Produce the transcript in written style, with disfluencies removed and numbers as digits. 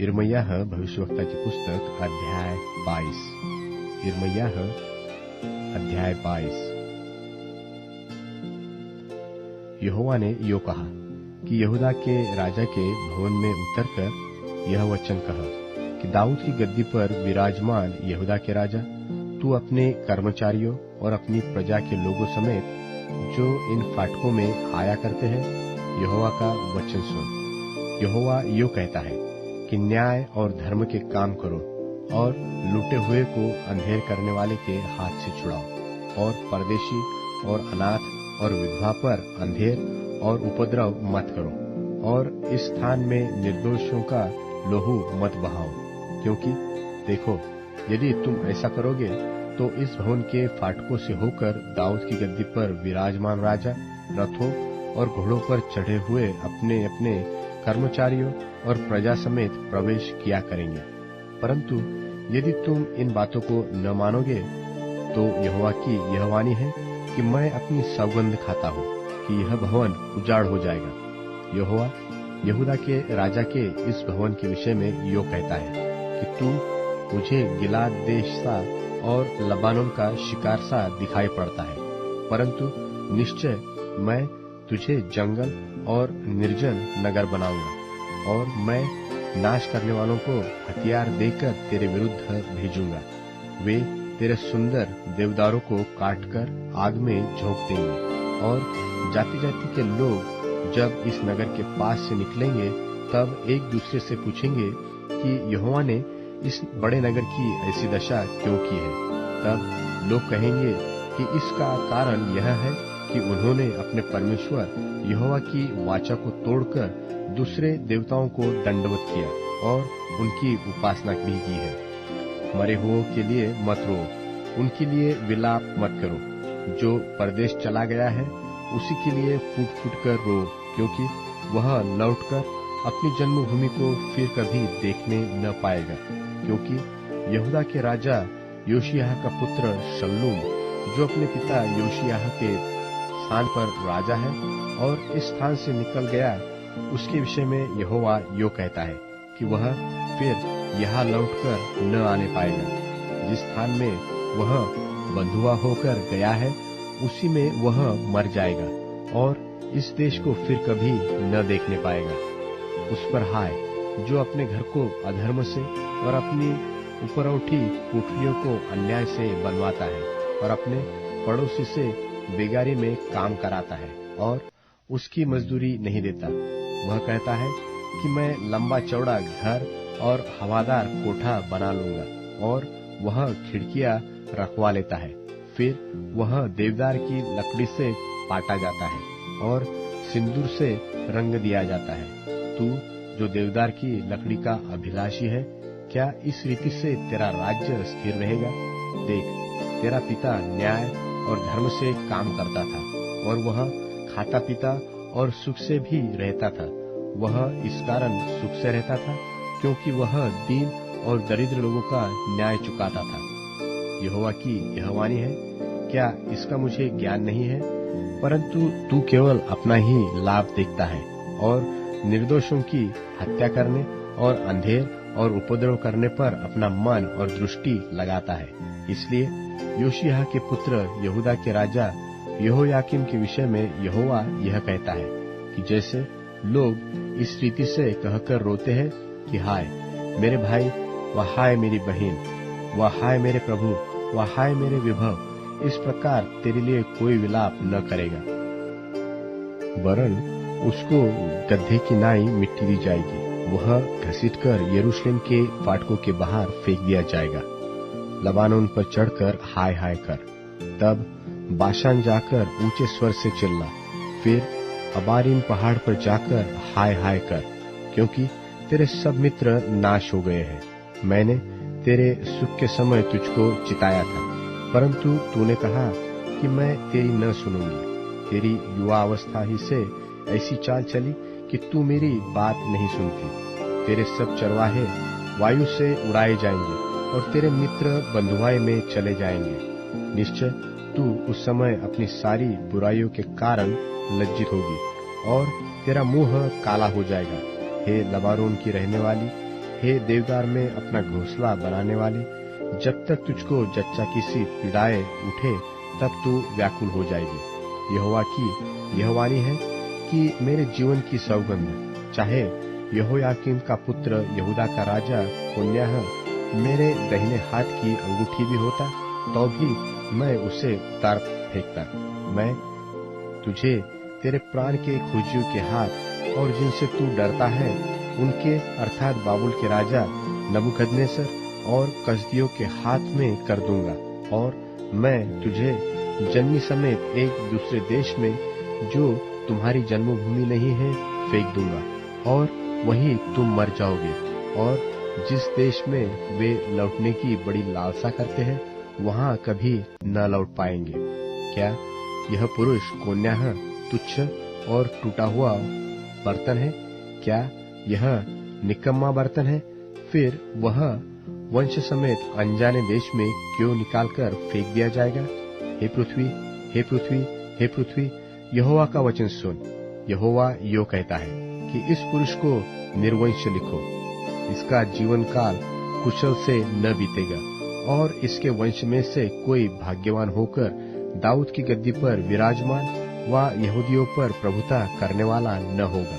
यिर्मयाह भविष्यवक्ता की पुस्तक अध्याय 22। यिर्मयाह अध्याय 22। यहोवा ने यो कहा कि यहूदा के राजा के भवन में उतरकर यह वचन कह कि दाऊद की गद्दी पर विराजमान यहूदा के राजा, तू अपने कर्मचारियों और अपनी प्रजा के लोगों समेत जो इन फाटकों में आया करते हैं, यहोवा का वचन सुन। यहोवा यो कहता है कि न्याय और धर्म के काम करो और लूटे हुए को अंधेर करने वाले के हाथ से छुड़ाओ, और परदेशी और अनाथ और विधवा पर अंधेर और उपद्रव मत करो, और इस स्थान में निर्दोषों का लोहू मत बहाओ। क्योंकि देखो, यदि तुम ऐसा करोगे तो इस भवन के फाटकों से होकर दाऊद की गद्दी पर विराजमान राजा रथों और घोड़ों पर चढ़े हुए अपने अपने कर्मचारियों और प्रजा समेत प्रवेश किया करेंगे। परंतु यदि तुम इन बातों को न मानोगे, तो यहोवा की यह वाणी है कि मैं अपनी सौगंध खाता हूँ कि यह भवन उजाड़ हो जाएगा। यहोवा यहूदा के राजा के इस भवन के विषय में यो कहता है कि तू मुझे गिलाद देश सा और लबानोन का शिकार सा दिखाई पड़ता है, परंतु निश्चय मैं तुझे जंगल और निर्जन नगर बनाऊंगा, और मैं नाश करने वालों को हथियार देकर तेरे विरुद्ध भेजूंगा। वे तेरे सुंदर देवदारों को काटकर आग में झोंक देंगे, और जाति जाति के लोग जब इस नगर के पास से निकलेंगे, तब एक दूसरे से पूछेंगे कि यहोवा ने इस बड़े नगर की ऐसी दशा क्यों की है। तब लोग कहेंगे कि इसका कारण यह है कि उन्होंने अपने परमेश्वर यहोवा की वाचा को तोड़कर दूसरे देवताओं को दंडवत किया और उनकी उपासना भी की है। मरे हुओं के लिए मत रो, उनके लिए विलाप मत करो। जो परदेश चला गया है उसी के लिए फूट फूट कर रो, क्योंकि वह लौटकर अपनी जन्मभूमि को फिर कभी देखने न पाएगा। क्योंकि यहूदा के राजा योशिय्याह का पुत्र शल्लूम, जो अपने पिता योशिय्याह के स्थान पर राजा है और इस स्थान से निकल गया, उसके विषय में यहोवा यो कहता है कि वह फिर यहाँ लौटकर न आने पाएगा। जिस स्थान में वह बंधुआ होकर गया है, उसी में वह मर जाएगा और इस देश को फिर कभी न देखने पाएगा। उस पर हाय जो अपने घर को अधर्म से और अपनी उपरौठी कोठरियों को अन्याय से बनवाता है, और अपने पड़ोसी से बेगारी में काम कराता है और उसकी मजदूरी नहीं देता। वह कहता है कि मैं लंबा चौड़ा घर और हवादार कोठा बना लूंगा, और वह खिड़कियां रखवा लेता है। फिर वह देवदार की लकड़ी से पाटा जाता है और सिंदूर से रंग दिया जाता है। तू जो देवदार की लकड़ी का अभिलाषी है, क्या इस रीति से तेरा राज्य स्थिर रहेगा? देख, तेरा पिता न्याय और धर्म से काम करता था, और वह खाता पीता और सुख से भी रहता था। वह इस कारण सुख से रहता था क्योंकि वह दीन और दरिद्र लोगों का न्याय चुकाता था। यहोवा की यह वाणी है, क्या इसका मुझे ज्ञान नहीं है? परंतु तू केवल अपना ही लाभ देखता है और निर्दोषों की हत्या करने और अंधेर और उपद्रव करने पर अपना मन और दृष्टि लगाता है। इसलिए योशिय्याह के पुत्र यहूदा के राजा यहोयाकीम के विषय में यहोवा यह कहता है कि जैसे लोग इस रीति से कहकर रोते हैं कि हाय मेरे भाई, व हाय मेरी बहन, व हाय मेरे प्रभु, व हाय मेरे विभव, इस प्रकार तेरे लिए कोई विलाप न करेगा। वरन उसको गड्ढे की नाई मिट्टी दी जाएगी, वह घसीटकर यरूशलेम के फाटकों के बाहर फेंक दिया जाएगा। लबानोन पर चढ़कर हाय हाय कर, तब बाशान जाकर ऊंचे स्वर से चिल्ला, फिर अबारीम पहाड़ पर जाकर हाय हाय कर, क्योंकि तेरे सब मित्र नाश हो गए हैं। मैंने तेरे सुख के समय तुझको चिताया था, परंतु तूने कहा कि मैं तेरी न सुनूंगी। तेरी युवा अवस्था ही से ऐसी चाल चली कि तू मेरी बात नहीं सुनती। तेरे सब चरवाहे वायु से उड़ाए जाएंगे और तेरे मित्र बंधुआई में चले जाएंगे। निश्चय तू उस समय अपनी सारी बुराइयों के कारण लज्जित होगी और तेरा मुंह काला हो जाएगा। हे लबानोन की रहने वाली, हे देवदार में अपना घोंसला बनाने वाले, जब तक तुझको जच्चा की सी पीड़ाएं उठे तब तू व्याकुल हो जाएगी। यहोवा की यह वाणी है कि मेरे जीवन की सौगंध, चाहे यहोयाकीम का पुत्र यहूदा का राजा कोन्याह मेरे दाहिने हाथ की अंगूठी भी होता, तो भी मैं उसे उतार फेंकता। मैं तुझे तेरे प्राण के खोजियों के हाथ और जिनसे तू डरता है उनके अर्थात बाबुल के राजा नबूकदनेस्सर और कसदियों के हाथ में कर दूंगा, और मैं तुझे जन्मी समेत एक दूसरे देश में जो तुम्हारी जन्मभूमि नहीं है फेंक दूंगा, और वहीं तुम मर जाओगे। और जिस देश में वे लौटने की बड़ी लालसा करते हैं वहां कभी न लौट पाएंगे। क्या यह पुरुष कोन्याह तुच्छ और टूटा हुआ बर्तन है? क्या यह निकम्मा बर्तन है? फिर वह वंश समेत अनजाने देश में क्यों निकालकर फेंक दिया जाएगा? हे पृथ्वी, हे पृथ्वी, हे पृथ्वी, यहोवा का वचन सुन। यहोवा यो कहता है कि इस पुरुष को निर्वंश लिखो, इसका जीवन काल कुशल से न बीतेगा, और इसके वंश में से कोई भाग्यवान होकर दाऊद की गद्दी पर विराजमान व यहूदियों पर प्रभुता करने वाला न होगा।